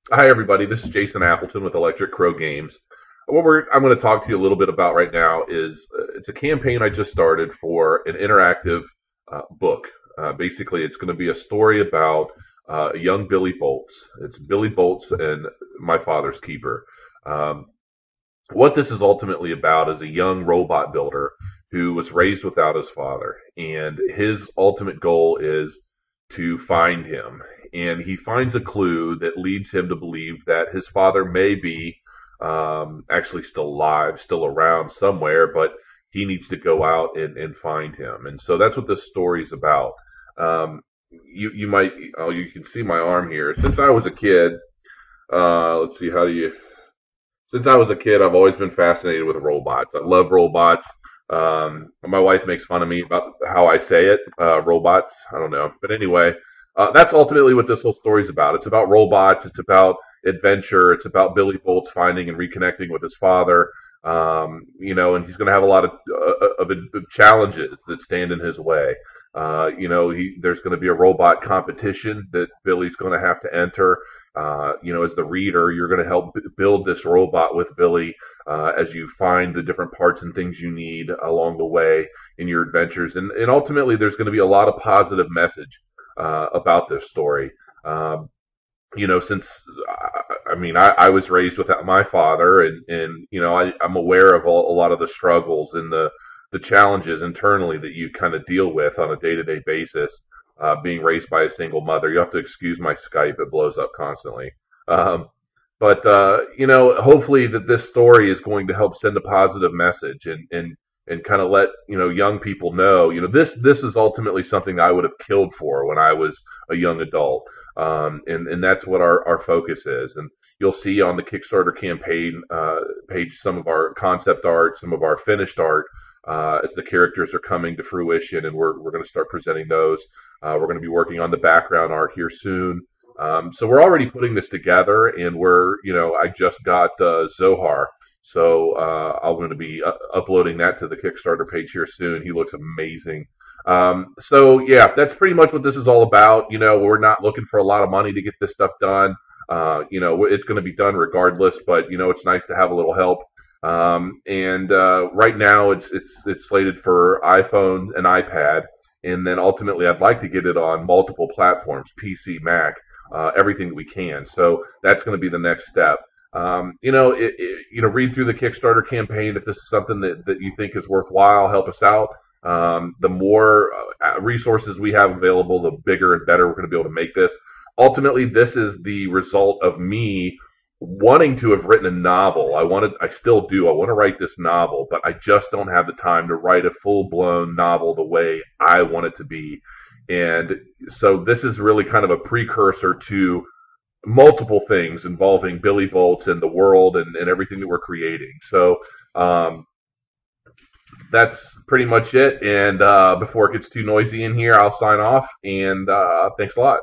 Hi, everybody. This is Jason Appleton with Electric Crow Games. I'm going to talk to you a little bit about right now is it's a campaign I just started for an interactive book. Basically, it's going to be a story about a young Billy Boltz. It's Billy Boltz and My Father's Keeper. Um, what this is ultimately about is a young robot builder who was raised without his father, and his ultimate goal is to find him. And he finds a clue that leads him to believe that his father may be actually still alive, still around somewhere, but he needs to go out and find him. And so that's what this story is about. You might, oh, you can see my arm here. Since I was a kid, let's see, how do you since I was a kid, I've always been fascinated with robots. I love robots. My wife makes fun of me about how I say it, robots. I don't know. But anyway, that's ultimately what this whole story is about. It's about robots. It's about adventure. It's about Billy Boltz finding and reconnecting with his father. And he's going to have a lot of challenges that stand in his way. There's going to be a robot competition that Billy's going to have to enter. As the reader, you're going to help build this robot with Billy as you find the different parts and things you need along the way in your adventures. And ultimately, there's going to be a lot of positive message about this story. Since I was raised without my father, and I'm aware of a lot of the struggles and the challenges internally that you kind of deal with on a day to day basis. Being raised by a single mother, you have to excuse my Skype; it blows up constantly. But hopefully that this story is going to help send a positive message and kind of let young people know this is ultimately something I would have killed for when I was a young adult. And that's what our focus is. And you'll see on the Kickstarter campaign page some of our concept art, some of our finished art as the characters are coming to fruition, and we're going to start presenting those. We're going to be working on the background art here soon. So we're already putting this together, and I just got Zohar. So I'm going to be uploading that to the Kickstarter page here soon. He looks amazing. So yeah, that's pretty much what this is all about. We're not looking for a lot of money to get this stuff done. It's going to be done regardless, but it's nice to have a little help. And right now it's slated for iPhone and iPad, and then ultimately I'd like to get it on multiple platforms, PC, Mac, everything that we can. So that's going to be the next step. Read through the Kickstarter campaign. If this is something that you think is worthwhile, help us out. The more resources we have available, the bigger and better we're going to be able to make this. Ultimately, this is the result of me wanting to have written a novel. I still do. I want to write this novel, but I just don't have the time to write a full-blown novel the way I want it to be. And so this is really kind of a precursor to multiple things involving Billy Boltz and the world and everything that we're creating. So that's pretty much it. And before it gets too noisy in here, I'll sign off. And thanks a lot.